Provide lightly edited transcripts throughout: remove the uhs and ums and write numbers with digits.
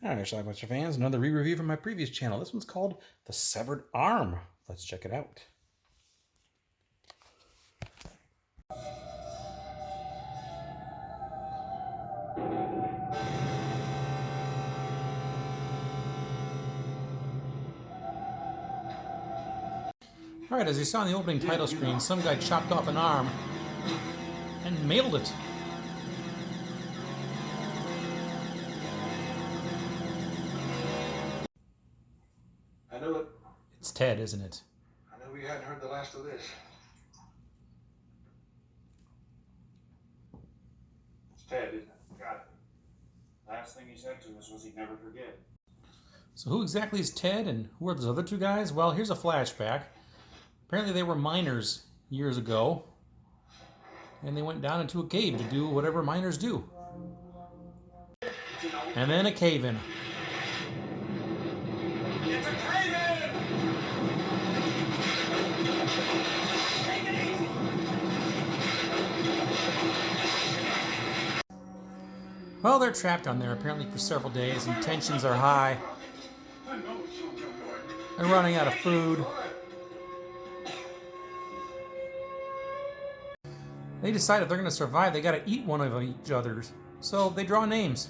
Alright, Schlockmeister fans, another re-review from my previous channel. This one's called The Severed Arm. Let's check it out. Alright, as you saw in the opening title screen, some guy chopped off an arm and mailed it. I knew it. It's Ted, isn't it? I knew we hadn't heard the last of this. It's Ted, isn't it? Got it. Last thing he said to us was he'd never forget. So who exactly is Ted and who are those other two guys? Well, here's a flashback. Apparently they were miners years ago, and they went down into a cave to do whatever miners do. And then a cave-in. It's a cave-in! Take it easy! Well, they're trapped down there apparently for several days, and tensions are high. They're running out of food. They decide if they're going to survive, they got to eat one of each other's. So they draw names.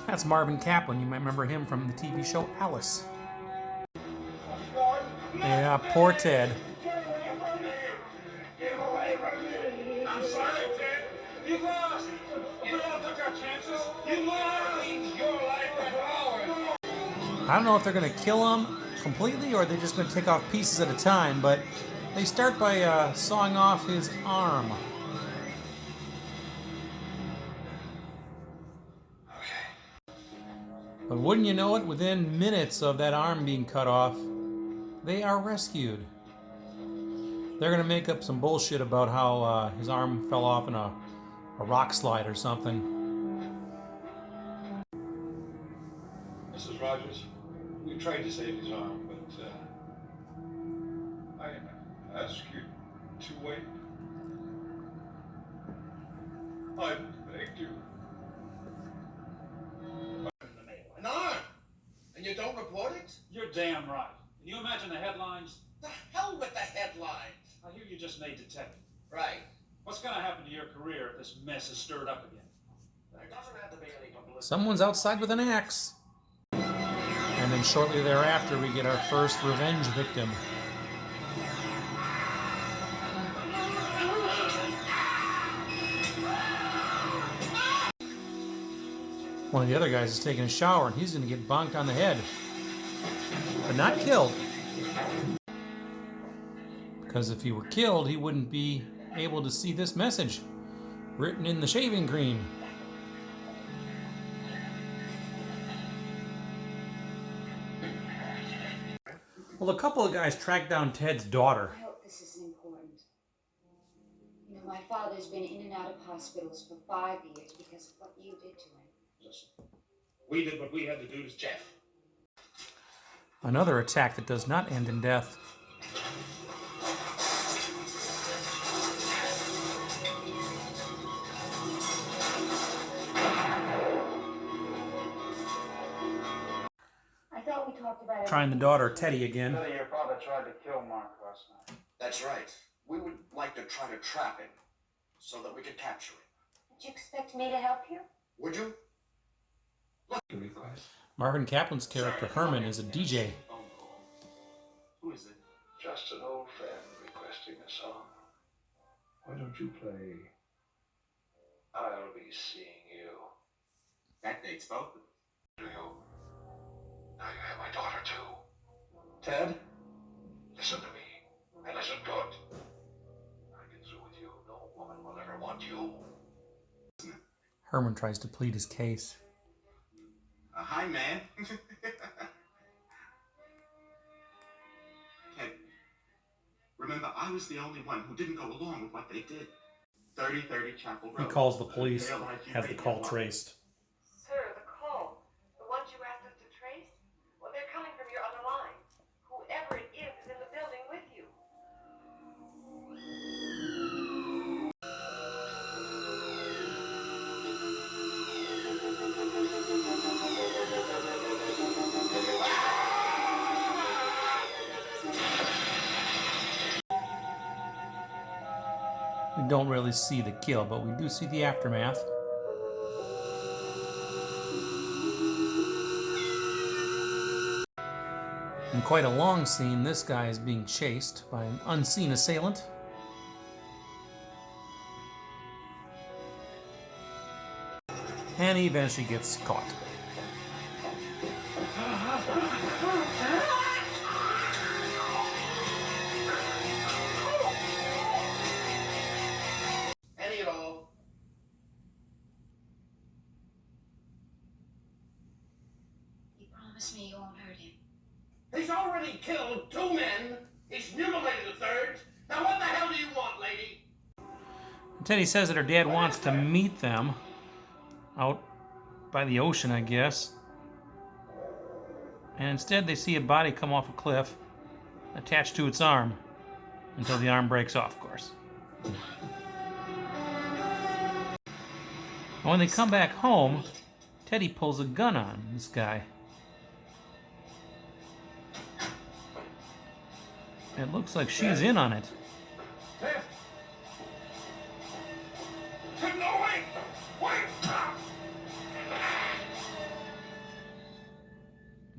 That's Marvin Kaplan. You might remember him from the TV show Alice. Yeah, poor Ted. Get away from me! Get away from me! I'm sorry, Ted. You lost! We all took our chances. You lost! Your life and ours. I don't know if they're going to kill him completely or they're just going to take off pieces at a time, but they start by sawing off his arm. But wouldn't you know it, within minutes of that arm being cut off, they are rescued. They're going to make up some bullshit about how his arm fell off in a rock slide or something. Mrs. Rogers, we tried to save his arm, but I ask you to wait. I begged you. An arm! And you don't report it? You're damn right. Can you imagine the headlines? The hell with the headlines! I hear you just made detective. Right. What's going to happen to your career if this mess is stirred up again? There doesn't have to be any publicity. Someone's outside with an axe. And then shortly thereafter, we get our first revenge victim. One of the other guys is taking a shower, and he's going to get bonked on the head. But not killed. Because if he were killed, he wouldn't be able to see this message written in the shaving cream. Well, a couple of guys tracked down Ted's daughter. I hope this isn't important. You know, my father's been in and out of hospitals for 5 years because of what you did to him. Listen, we did what we had to do to Jeff. Another attack that does not end in death. I thought we talked about it. Trying the daughter, Teddy, again. Your father tried to kill Mark last night. That's right. We would like to try to trap him so that we could capture him. Did you expect me to help you? Would you? The request. Marvin Kaplan's character, Herman, is a DJ. Who is it? Just an old friend requesting a song. Why don't you play I'll Be Seeing You? That dates both of us. Do you? Now you have my daughter too. Ted? Listen to me, and listen good. I get through with you. No woman will ever want you. Herman tries to plead his case. Hi, man. Ted, remember, I was the only one who didn't go along with what they did. 3030 Chapel Road. He calls the police, has the call traced. Sir, the call. The ones you asked us to trace? Well, they're coming from your other line. Whoever it is in the building with you. We don't really see the kill, but we do see the aftermath. In quite a long scene, this guy is being chased by an unseen assailant. And he eventually gets caught. Any at all. You promise me you won't hurt him. He's already killed 2 men. He's mutilated a 3rd. Now what the hell do you want, lady? Teddy says that her dad wants to meet them out by the ocean, I guess. And instead they see a body come off a cliff attached to its arm until the arm breaks off, of course. And when they come back home, Teddy pulls a gun on this guy. It looks like she's in on it. Ted! Ted, no, wait! Wait!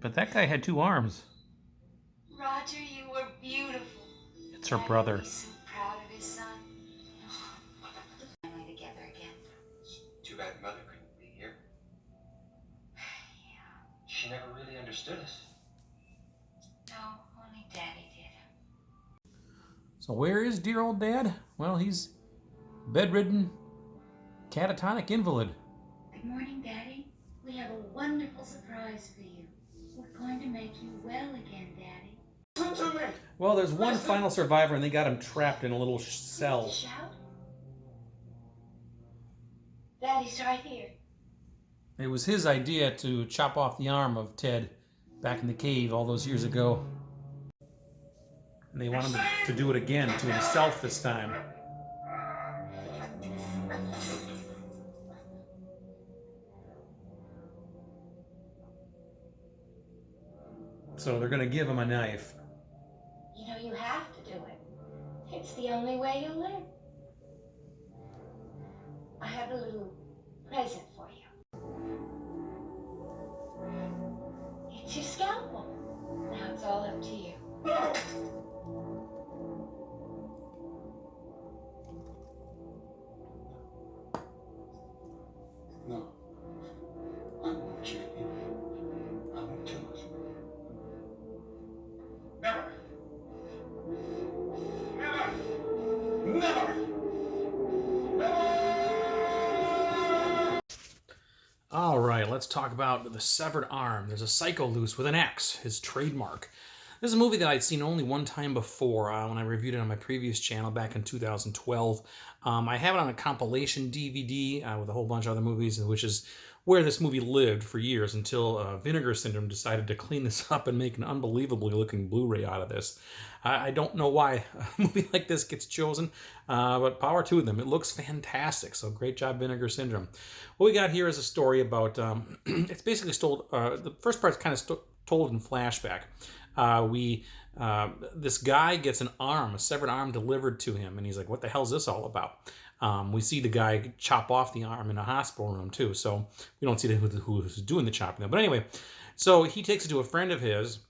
But that guy had 2 arms. Roger, you were beautiful. It's her brother. He's so proud of his son. Finally together again. Too bad Mother couldn't be here. Yeah. She never really understood us. No, only Daddy did. So where is dear old Dad? Well, he's bedridden, catatonic invalid. Good morning, Daddy. We have a wonderful surprise for you. We're going to make you well again, Daddy. Listen to me! Well, there's one final survivor, and they got him trapped in a little cell. Shout. Daddy's right here. It was his idea to chop off the arm of Ted back in the cave all those years ago. And they wanted him to do it again to himself this time. So they're going to give him a knife. You know you have to do it. It's the only way you'll live. I have a little present for you. It's your scalpel. Now it's all up to you. No! No. I won't, Jamie. I won't do it. Never! Never! Never! All right, let's talk about The Severed Arm. There's a psycho loose with an X, his trademark. This is a movie that I'd seen only one time before when I reviewed it on my previous channel back in 2012. I have it on a compilation DVD with a whole bunch of other movies, which is where this movie lived for years until Vinegar Syndrome decided to clean this up and make an unbelievably looking Blu-ray out of this. I don't know why a movie like this gets chosen, but power to them. It looks fantastic, so great job, Vinegar Syndrome. What we got here is a story about, it's basically told, the first part's kind of told in flashback. This guy gets an arm, a severed arm delivered to him, and he's like, what the hell is this all about? We see the guy chop off the arm in a hospital room too, so we don't see who's doing the chopping. But anyway, so he takes it to a friend of his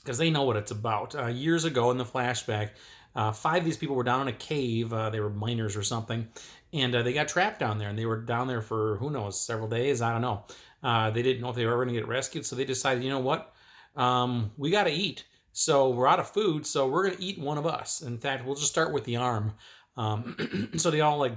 because they know what it's about. Years ago in the flashback, 5 of these people were down in a cave. They were miners or something, and they got trapped down there, and they were down there for, who knows, several days. I don't know. They didn't know if they were ever going to get rescued, so they decided, you know what? We got to eat. So we're out of food, so we're going to eat one of us. In fact, we'll just start with the arm. So they all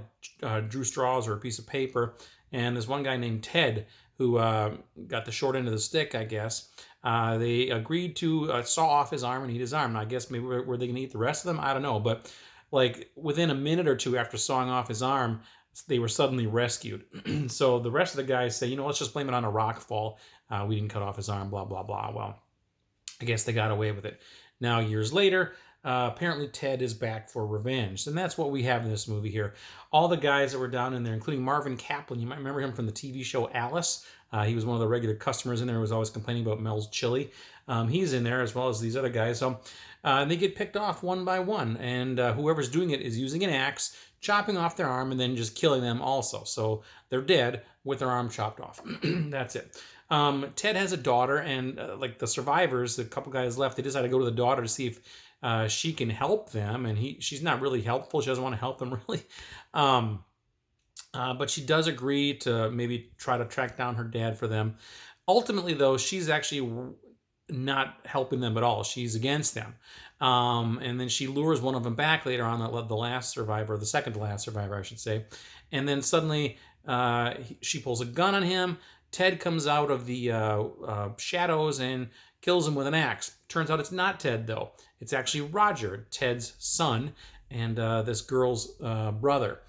drew straws or a piece of paper, and there's one guy named Ted who got the short end of the stick, I guess. They agreed to saw off his arm and eat his arm. Now, I guess maybe were they going to eat the rest of them? I don't know. But like within a minute or two after sawing off his arm, they were suddenly rescued. So the rest of the guys say, let's just blame it on a rock fall. We didn't cut off his arm, blah, blah, blah. Well, I guess they got away with it. Now, years later, apparently Ted is back for revenge. And that's what we have in this movie here. All the guys that were down in there, including Marvin Kaplan, you might remember him from the TV show Alice. He was one of the regular customers in there who was always complaining about Mel's chili. He's in there as well as these other guys. So they get picked off one by one, and whoever's doing it is using an axe, chopping off their arm, and then just killing them also. So they're dead with their arm chopped off. That's it. Ted has a daughter, and like the survivors, the couple guys left, they decide to go to the daughter to see if she can help them, and she's not really helpful. She doesn't want to help them really. But she does agree to maybe try to track down her dad for them. Ultimately, though, she's actually not helping them at all. She's against them. And then she lures one of them back later on, the last survivor, the second to last survivor, I should say. And then suddenly she pulls a gun on him. Ted comes out of the shadows and kills him with an axe. Turns out it's not Ted, though. It's actually Roger, Ted's son, and this girl's brother.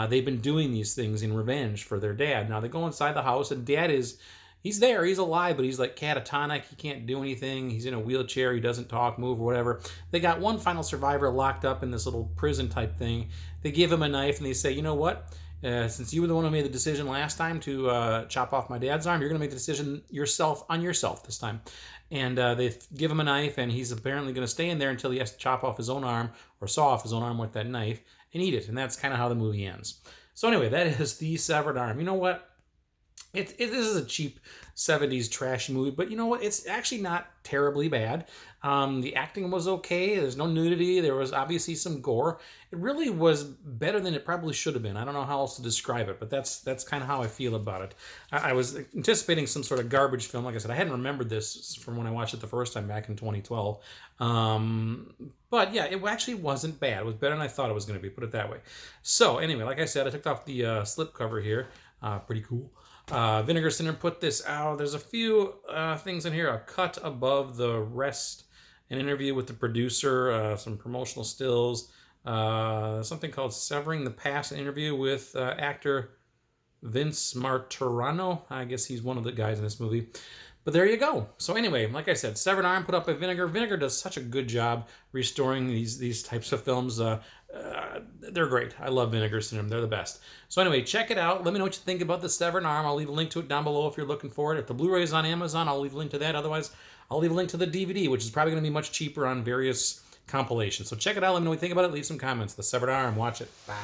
They've been doing these things in revenge for their dad. Now they go inside the house, and dad he's there, he's alive, but he's like catatonic. He can't do anything. He's in a wheelchair. He doesn't talk, move, or whatever. They got one final survivor locked up in this little prison type thing. They give him a knife, and they say, you know what? Since you were the one who made the decision last time to chop off my dad's arm, you're going to make the decision on yourself this time. And they give him a knife, and he's apparently going to stay in there until he has to chop off his own arm or saw off his own arm with that knife and eat it. And that's kind of how the movie ends. So anyway, that is The Severed Arm. You know what? This is a cheap 70s trashy movie, but you know what? It's actually not terribly bad. The acting was okay. There's no nudity. There was obviously some gore. It really was better than it probably should have been. I don't know how else to describe it, but that's kind of how I feel about it. I was anticipating some sort of garbage film. Like I said, I hadn't remembered this from when I watched it the first time back in 2012. But yeah, it actually wasn't bad. It was better than I thought it was going to be, put it that way. So anyway, like I said, I took off the slipcover here. Pretty cool. Vinegar Syndrome put this out. There's a few things in here. A cut above the rest, an interview with the producer, some promotional stills, something called Severing the Past, an interview with actor Vince Martorano. I guess he's one of the guys in this movie. But there you go. So anyway, like I said, Severed Arm put up by Vinegar. Vinegar does such a good job restoring these types of films. They're great. I love Vinegar Syndrome. They're the best. So anyway, check it out. Let me know what you think about The Severed Arm. I'll leave a link to it down below if you're looking for it. If the Blu-ray is on Amazon, I'll leave a link to that. Otherwise, I'll leave a link to the DVD, which is probably going to be much cheaper on various compilations. So check it out. Let me know what you think about it. Leave some comments. The Severed Arm. Watch it. Bye.